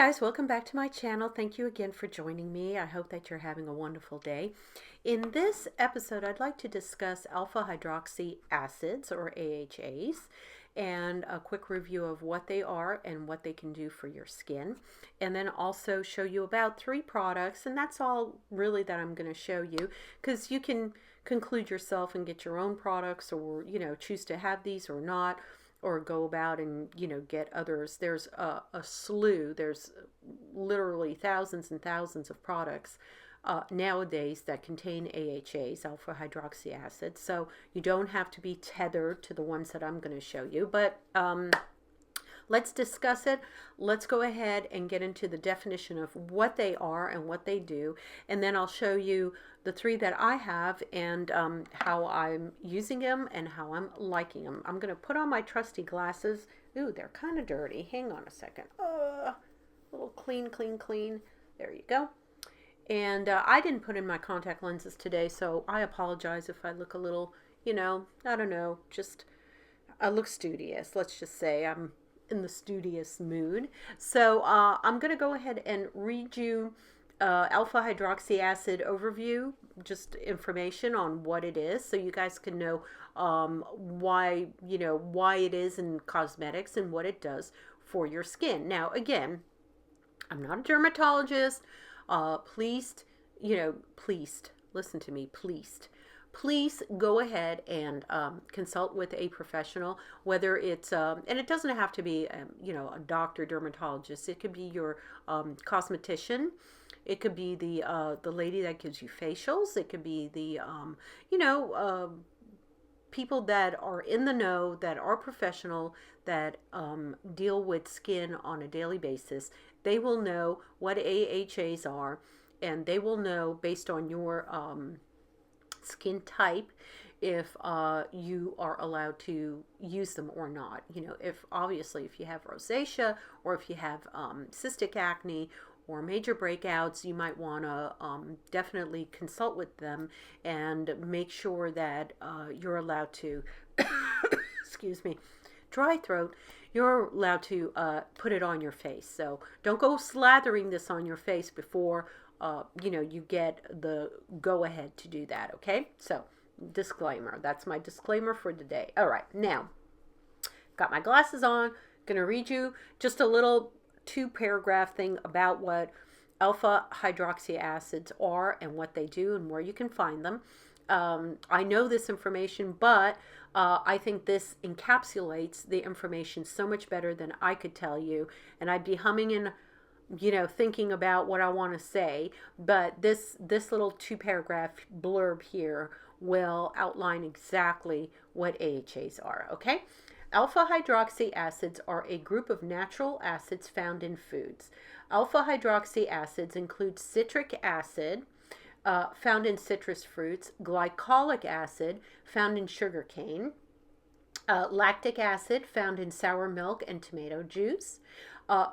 guys, welcome back to my channel. Thank you again for joining me. I hope that you're having a wonderful day. In this episode, I'd like to discuss alpha hydroxy acids, or AHAs, and a quick review of what they are and what they can do for your skin. And then also show you about 3 products, and that's all really that I'm going to show you, because you can conclude yourself and get your own products, or choose to have these or not, or go about and get others. There's a slew. There's literally thousands and thousands of products nowadays that contain AHAs, alpha hydroxy acids, so you don't have to be tethered to the ones that I'm going to show you. But let's discuss it. Let's go ahead and get into the definition of what they are and what they do, and then I'll show you the 3 that I have and how I'm using them and how I'm liking them. I'm going to put on my trusty glasses. Ooh, they're kind of dirty. Hang on a second. A little clean. There you go. And I didn't put in my contact lenses today, so I apologize if I look a little, I don't know, just I look studious. Let's just say I'm in the studious mood. So I'm going to go ahead and read you alpha hydroxy acid overview, just information on what it is, so you guys can know why it is in cosmetics and what it does for your skin. Now, again, I'm not a dermatologist. Please listen to me, please go ahead and consult with a professional, whether it's, and it doesn't have to be, a doctor, dermatologist. It could be your cosmetician. It could be the lady that gives you facials. It could be the, people that are in the know, that are professional, that deal with skin on a daily basis. They will know what AHAs are, and they will know based on your skin type if you are allowed to use them or not. If you have rosacea, or if you have cystic acne or major breakouts, you might want to definitely consult with them and make sure that you're allowed to excuse me, dry throat, you're allowed to put it on your face. So don't go slathering this on your face before you get the go ahead to do that. Okay, so disclaimer. That's my disclaimer for today. All right, now got my glasses on. Gonna read you just a little 2-paragraph thing about what alpha hydroxy acids are and what they do and where you can find them. I know this information, but I think this encapsulates the information so much better than I could tell you, and I'd be humming and thinking about what I want to say, but this little 2-paragraph blurb here will outline exactly what AHAs are. Okay, alpha hydroxy acids are a group of natural acids found in foods. Alpha hydroxy acids include citric acid, found in citrus fruits, glycolic acid, found in sugar cane, lactic acid, found in sour milk and tomato juice,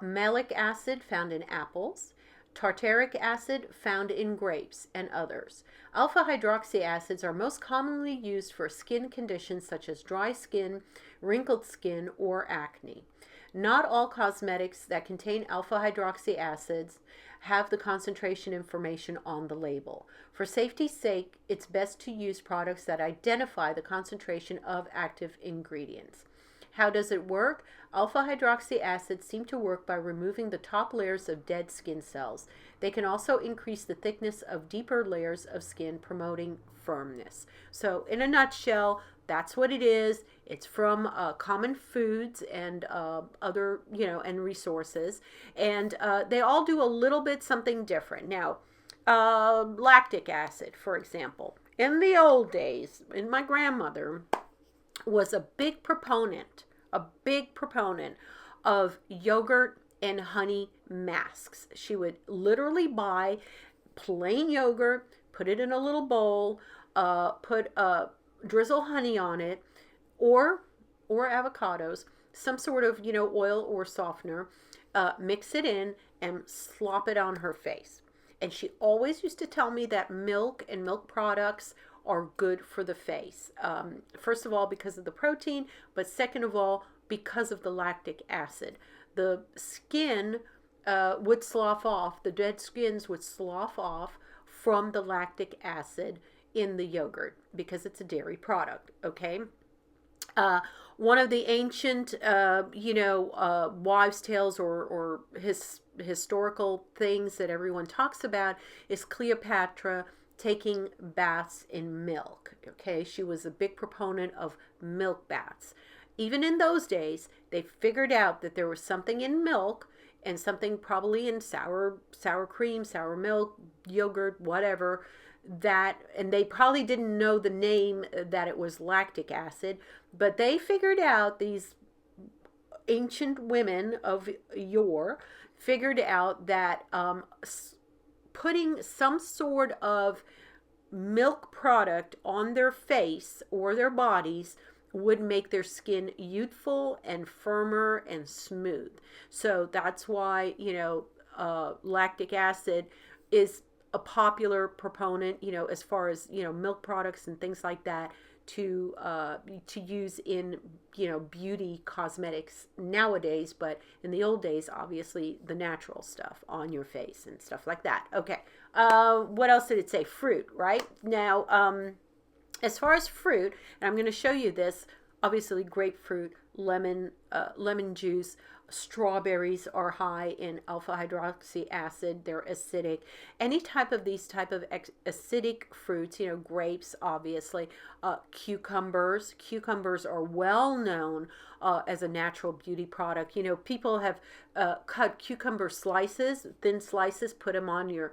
malic acid, found in apples, tartaric acid, found in grapes, and others. Alpha hydroxy acids are most commonly used for skin conditions such as dry skin, wrinkled skin, or acne. Not all cosmetics that contain alpha hydroxy acids have the concentration information on the label. For safety's sake, it's best to use products that identify the concentration of active ingredients. How does it work? Alpha hydroxy acids seem to work by removing the top layers of dead skin cells. They can also increase the thickness of deeper layers of skin, promoting firmness. So in a nutshell, that's what it is. It's from common foods and other, and resources. And they all do a little bit something different. Now, lactic acid, for example. In the old days, my grandmother was a big proponent of yogurt and honey masks. She would literally buy plain yogurt, put it in a little bowl, drizzle honey on it, or avocados, some sort of oil or softener, mix it in and slop it on her face. And she always used to tell me that milk and milk products are good for the face. First of all, because of the protein, but second of all, because of the lactic acid. The skin would slough off, the dead skins would slough off from the lactic acid in the yogurt because it's a dairy product. Uh, One of the ancient, wives' tales or historical things that everyone talks about is Cleopatra taking baths in milk. Okay, she was a big proponent of milk baths. Even in those days, they figured out that there was something in milk and something probably in sour cream, sour milk, yogurt, whatever, that, and they probably didn't know the name, that it was lactic acid, but they figured out, these ancient women of yore figured out that putting some sort of milk product on their face or their bodies would make their skin youthful and firmer and smooth. So that's why, lactic acid is a popular proponent, as far as, milk products and things like that, to use in, beauty cosmetics nowadays. But in the old days, obviously the natural stuff on your face and stuff like that. Okay. What else did it say? Fruit, right? Now, as far as fruit, and I'm going to show you this, obviously grapefruit, lemon juice, strawberries are high in alpha hydroxy acid. They're acidic. Any type of these type of acidic fruits, grapes, obviously, cucumbers. Cucumbers are well known as a natural beauty product. People have cut cucumber slices, thin slices, put them on your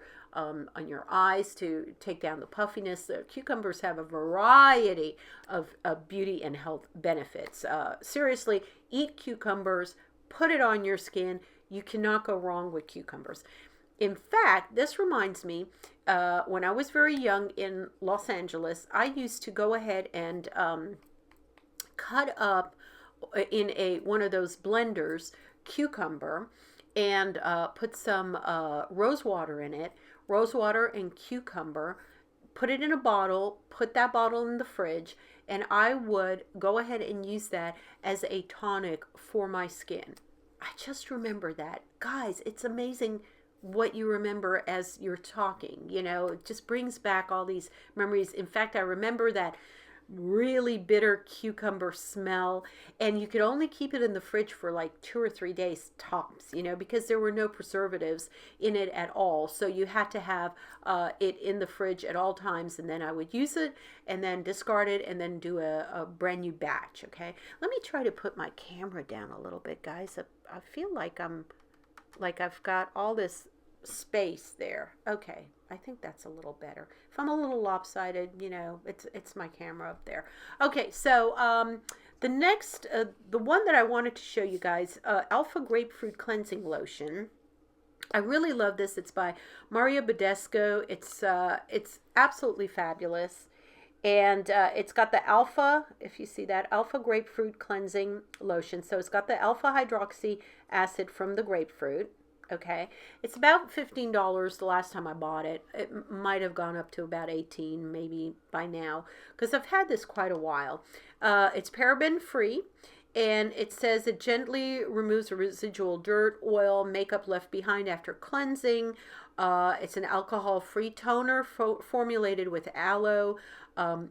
eyes to take down the puffiness. The cucumbers have a variety of beauty and health benefits. Seriously, eat cucumbers, put it on your skin. You cannot go wrong with cucumbers. In fact, this reminds me, when I was very young in Los Angeles, I used to go ahead and cut up in one of those blenders cucumber and put some rose water in it. Rose water and cucumber, put it in a bottle, put that bottle in the fridge, and I would go ahead and use that as a tonic for my skin. I just remember that. Guys, it's amazing what you remember as you're talking. It just brings back all these memories. In fact, I remember that really bitter cucumber smell, and you could only keep it in the fridge for like 2 or 3 days tops, because there were no preservatives in it at all. So you had to have it in the fridge at all times, and then I would use it and then discard it and then do a brand new batch. Okay, let me try to put my camera down a little bit, guys. I feel like I've got all this space there. Okay, I think that's a little better. If I'm a little lopsided, it's my camera up there. Okay, so the next, the one that I wanted to show you guys, Alpha Grapefruit Cleansing Lotion. I really love this. It's by Maria Budescu. It's absolutely fabulous. And it's got the alpha, if you see that, alpha grapefruit cleansing lotion. So it's got the alpha hydroxy acid from the grapefruit. Okay, it's about $15 the last time I bought it. It might have gone up to about $18 maybe by now, because I've had this quite a while. It's paraben free, and it says it gently removes residual dirt, oil, makeup left behind after cleansing. It's an alcohol-free toner formulated with aloe.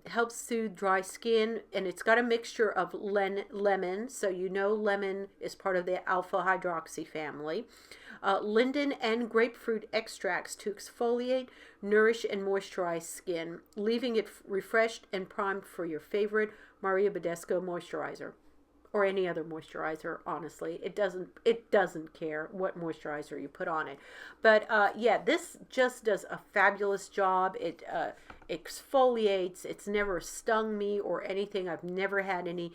Helps soothe dry skin, and it's got a mixture of lemon, so lemon is part of the alpha hydroxy family. Linden and grapefruit extracts to exfoliate, nourish, and moisturize skin, leaving it refreshed and primed for your favorite Maria Budescu moisturizer, or any other moisturizer. Honestly, it doesn't care what moisturizer you put on it. But yeah, this just does a fabulous job. It exfoliates. It's never stung me or anything. I've never had any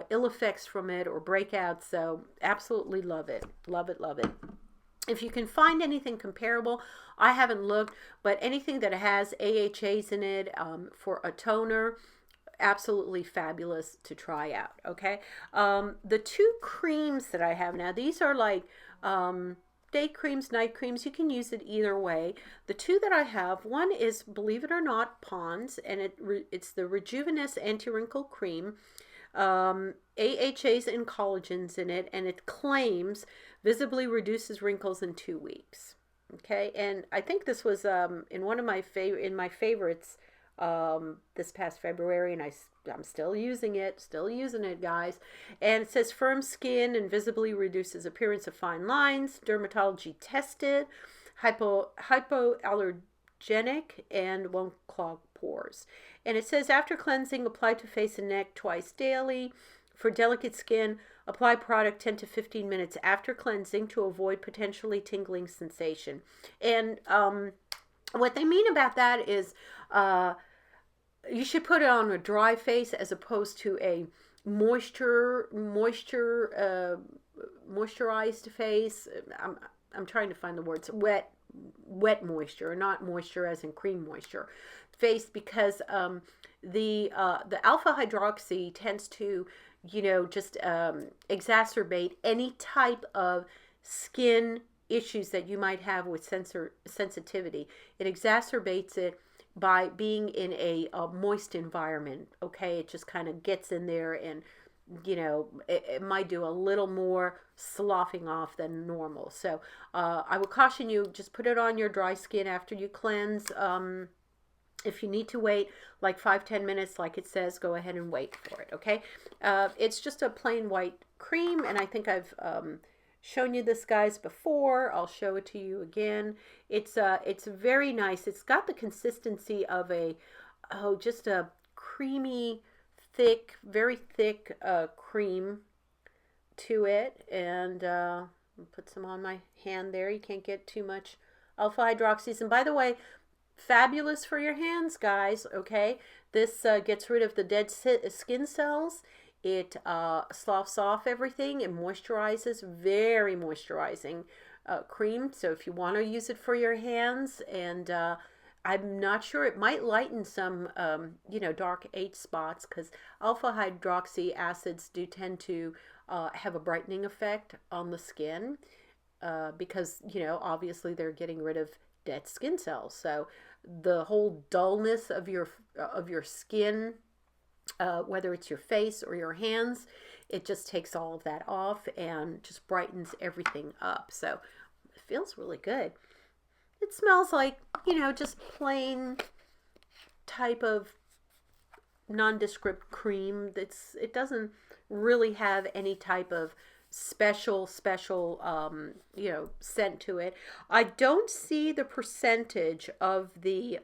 ill effects from it or breakouts. So absolutely love it. Love it. Love it. If you can find anything comparable, I haven't looked, but anything that has AHAs in it for a toner, absolutely fabulous to try out. Okay, the two creams that I have now, these are like day creams, night creams. You can use it either way. The two that I have, one is, believe it or not, Pond's, and it's the Rejuveness Anti-Wrinkle Cream. AHAs and collagens in it, and it claims visibly reduces wrinkles in 2 weeks. Okay, and I think this was in one of my favorites this past February, and I'm still using it, guys. And it says firm skin and visibly reduces appearance of fine lines, dermatology tested, hypoallergenic, and won't clog pores. And it says after cleansing, apply to face and neck twice daily. For delicate skin, apply product 10 to 15 minutes after cleansing to avoid potentially tingling sensation. And what they mean about that is you should put it on a dry face as opposed to a moisturized face. I'm trying to find the words. Wet moisture, not moisture as in cream moisture face, because the alpha hydroxy tends to just exacerbate any type of skin issues that you might have with sensitivity. It exacerbates it by being in a moist environment. Okay, it just kind of gets in there, and it might do a little more sloughing off than normal. So I would caution you, just put it on your dry skin after you cleanse. If you need to wait like 5-10 minutes, like it says, go ahead and wait for it. Okay, it's just a plain white cream, and I think I've shown you this, guys, before. I'll show it to you again. It's very nice. It's got the consistency of just a creamy, thick, very thick cream to it. And I'll put some on my hand there. You can't get too much alpha hydroxys. And by the way, fabulous for your hands, guys. Okay, this gets rid of the dead skin cells. It sloughs off everything. It moisturizes. Very moisturizing cream. So if you want to use it for your hands, and I'm not sure, it might lighten some dark age spots, because alpha hydroxy acids do tend to have a brightening effect on the skin, because obviously they're getting rid of dead skin cells. So the whole dullness of your skin, whether it's your face or your hands, it just takes all of that off and just brightens everything up. So it feels really good. It smells like, just plain type of nondescript cream. It doesn't really have any type of special scent to it. I don't see the percentage of the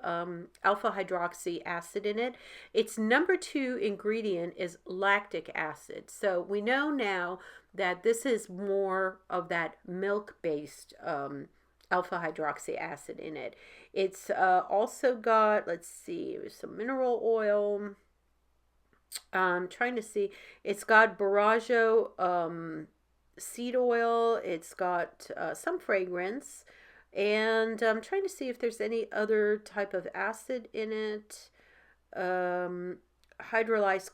alpha hydroxy acid in it. Its number 2 ingredient is lactic acid. So we know now that this is more of that milk based alpha hydroxy acid in it. It's also got, let's see, some mineral oil. I'm trying to see. It's got borajo seed oil. It's got some fragrance. And I'm trying to see if there's any other type of acid in it. Hydrolyzed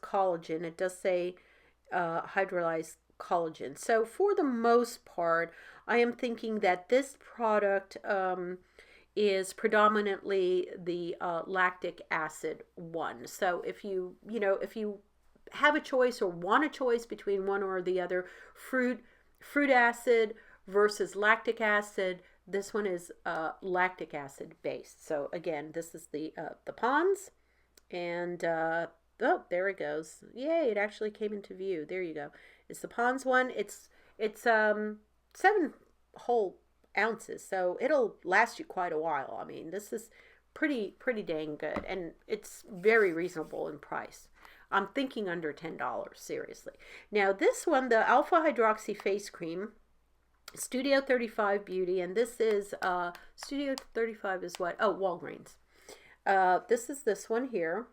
collagen. It does say hydrolyzed collagen. So for the most part, I am thinking that this product is predominantly the lactic acid one. So if you have a choice or want a choice between one or the other, fruit acid versus lactic acid, this one is lactic acid based. So again, this is the Pond's, and oh, there it goes. Yay, it actually came into view. There you go. It's the Pond's one. It's 7 whole ounces, so it'll last you quite a while. I mean, this is pretty dang good, and it's very reasonable in price. I'm thinking under $10, seriously. Now this one, the Alpha Hydroxy Face Cream, Studio 35 Beauty, and this is Studio 35 is what? Oh, Walgreens. This is this one here.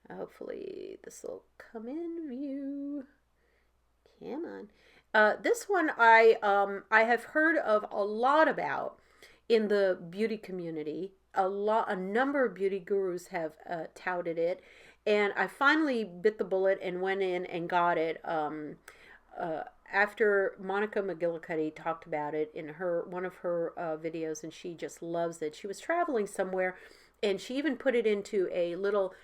Hopefully this will come in view. Come on. This one I have heard of a lot about in the beauty community. A number of beauty gurus have touted it, and I finally bit the bullet and went in and got it after Monica McGillicuddy talked about it in one of her videos, and she just loves it. She was traveling somewhere, and she even put it into a little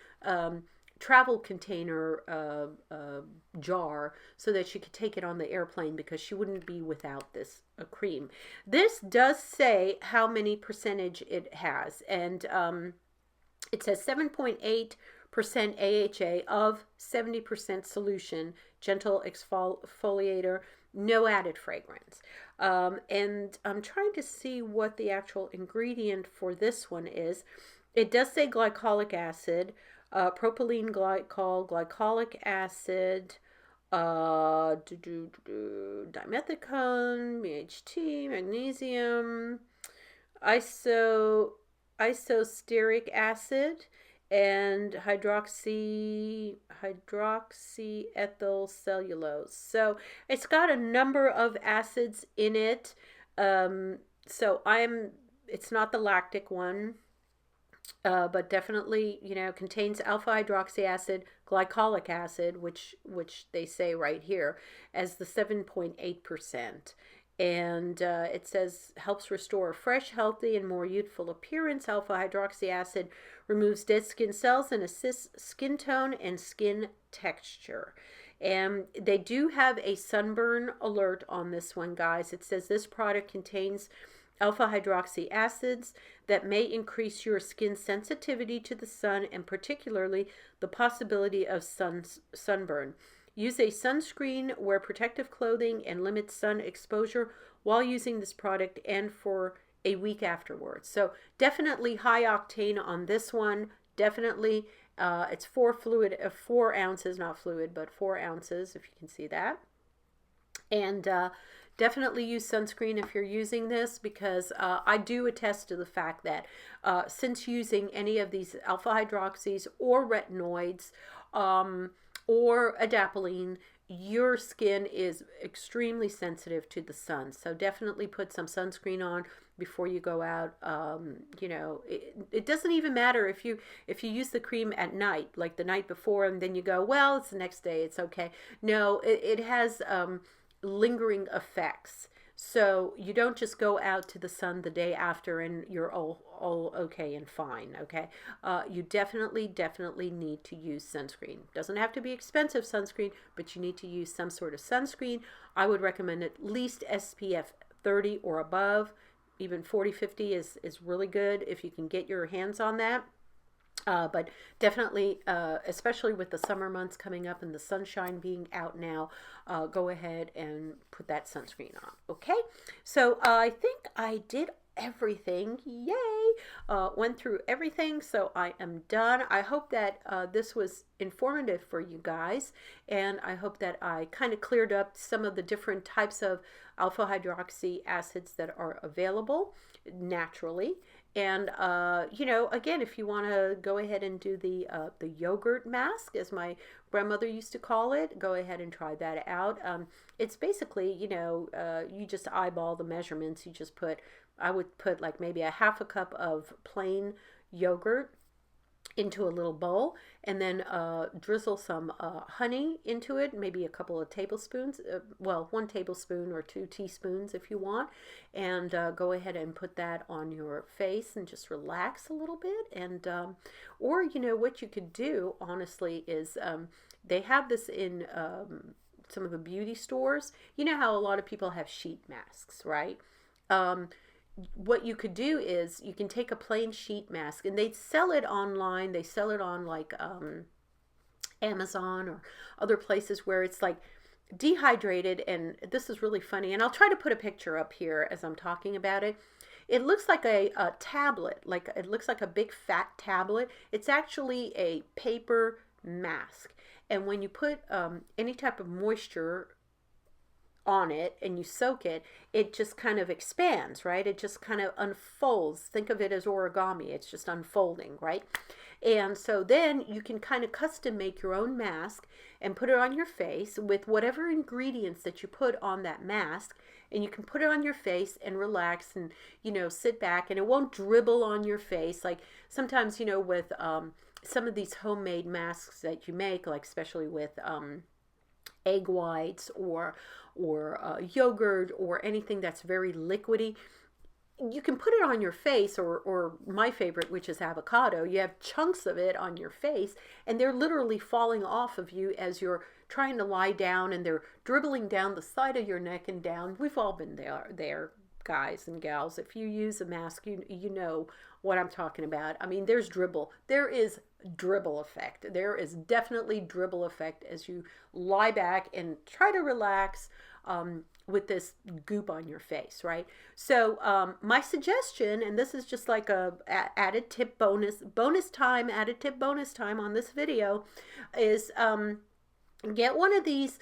travel container jar so that she could take it on the airplane because she wouldn't be without this cream. This does say how many percentage it has, and it says 7.8% AHA of 70% solution, gentle exfoliator, no added fragrance. And I'm trying to see what the actual ingredient for this one is. It does say glycolic acid, propylene glycol, glycolic acid, dimethicone, BHT, magnesium, isosteric acid, and hydroxyethyl cellulose. So it's got a number of acids in it. It's not the lactic one. But definitely, contains alpha hydroxy acid, glycolic acid, which they say right here as the 7.8%. And it says helps restore a fresh, healthy, and more youthful appearance. Alpha hydroxy acid removes dead skin cells and assists skin tone and skin texture. And they do have a sunburn alert on this one, guys. It says this product contains alpha hydroxy acids that may increase your skin sensitivity to the sun and particularly the possibility of sunburn. Use a sunscreen, wear protective clothing, and limit sun exposure while using this product and for a week afterwards. So definitely high octane on this one. Definitely, it's 4 ounces, not fluid, but 4 ounces, if you can see that. And definitely use sunscreen if you're using this, because I do attest to the fact that since using any of these alpha hydroxys or retinoids or adapalene, your skin is extremely sensitive to the sun. So definitely put some sunscreen on before you go out. It doesn't even matter if you use the cream at night, like the night before, and then you go, well, it's the next day, it's okay. No, it has lingering effects. So you don't just go out to the sun the day after and you're all okay and fine, okay? You definitely need to use sunscreen. Doesn't have to be expensive sunscreen, but you need to use some sort of sunscreen. I would recommend at least SPF 30 or above. Even 40, 50 is really good if you can get your hands on that. But definitely, especially with the summer months coming up and the sunshine being out now, go ahead and put that sunscreen on. Okay, so I think I did everything. Yay! Went through everything, so I am done. I hope that this was informative for you guys, and I hope that I kind of cleared up some of the different types of alpha hydroxy acids that are available naturally. And, again, if you want to go ahead and do the yogurt mask, as my grandmother used to call it, go ahead and try that out. It's basically, you just eyeball the measurements. I would put like maybe a half a cup of plain yogurt into a little bowl, and then drizzle some honey into it, maybe a couple of tablespoons, 1 tablespoon or 2 teaspoons if you want, and go ahead and put that on your face and just relax a little bit. And or what you could do honestly is they have this in some of the beauty stores. You know how a lot of people have sheet masks, right? What you could do is you can take a plain sheet mask, and they sell it online. They sell it on like Amazon or other places where it's like dehydrated. And this is really funny, and I'll try to put a picture up here as I'm talking about it. It looks like a tablet, like it looks like a big fat tablet. It's actually a paper mask, and when you put any type of moisture on it and you soak it, it just kind of expands, right? It just kind of unfolds. Think of it as origami. It's just unfolding, right? And so then you can kind of custom make your own mask and put it on your face with whatever ingredients that you put on that mask, and you can put it on your face and relax and sit back, and it won't dribble on your face like sometimes with some of these homemade masks that you make, like especially with egg whites or yogurt or anything that's very liquidy. you can put it on your face, or my favorite, which is avocado. You have chunks of it on your face, and they're literally falling off of you as you're trying to lie down, and they're dribbling down the side of your neck and down. We've all been there, guys and gals. If you use a mask, you know what I'm talking about. I mean, there's dribble. There is dribble effect. There is definitely dribble effect as you lie back and try to relax. With this goop on your face, right? So my suggestion, and this is just like a added tip bonus time, added tip bonus time on this video, is get one of these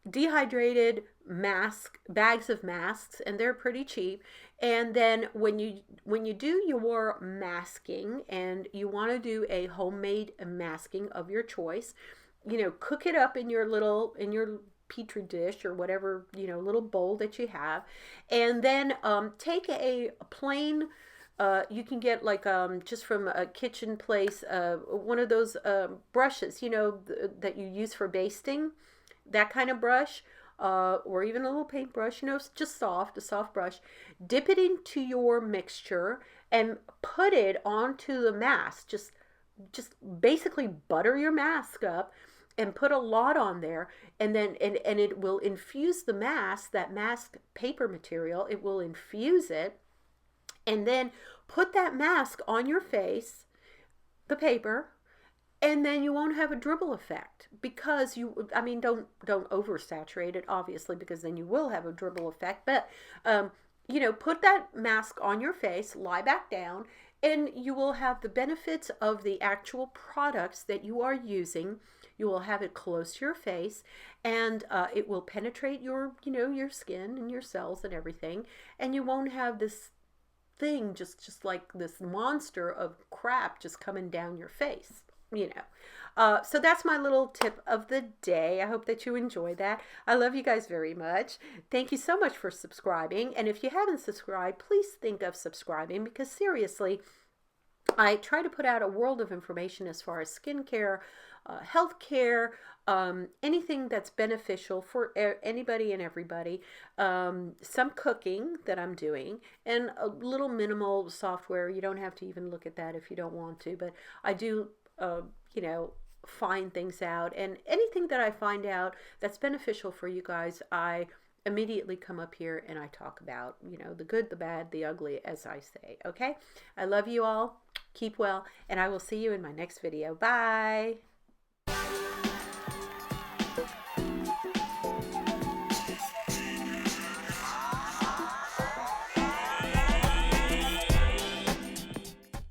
dehydrated bags of masks, and they're pretty cheap. And then when you do your masking, and you want to do a homemade masking of your choice, you know, cook it up in your petri dish or whatever, you know, little bowl that you have, and then take a plain, you can get like just from a kitchen place, one of those brushes, you know, that you use for basting, that kind of brush, or even a little paintbrush, you know, just a soft brush. Dip it into your mixture and put it onto the mask. Just basically butter your mask up and put a lot on there, and then and it will infuse the mask, that mask paper material, it will infuse it, and then put that mask on your face, the paper, and then you won't have a dribble effect, because I mean, don't oversaturate it, obviously, because then you will have a dribble effect. But you know, put that mask on your face, lie back down, and you will have the benefits of the actual products that you are using. You will have it close to your face, and it will penetrate your, you know, your skin and your cells and everything, and you won't have this thing just like this monster of crap just coming down your face, you know. So that's my little tip of the day. I hope that you enjoy that. I love you guys very much. Thank you so much for subscribing, and if you haven't subscribed, please think of subscribing, because seriously, I try to put out a world of information as far as skincare, healthcare, anything that's beneficial for anybody and everybody. Some cooking that I'm doing, and a little minimal software. You don't have to even look at that if you don't want to, but I do, you know, find things out, and anything that I find out that's beneficial for you guys, I immediately come up here and I talk about, you know, the good, the bad, the ugly, as I say. Okay, I love you all. Keep well, and I will see you in my next video. Bye.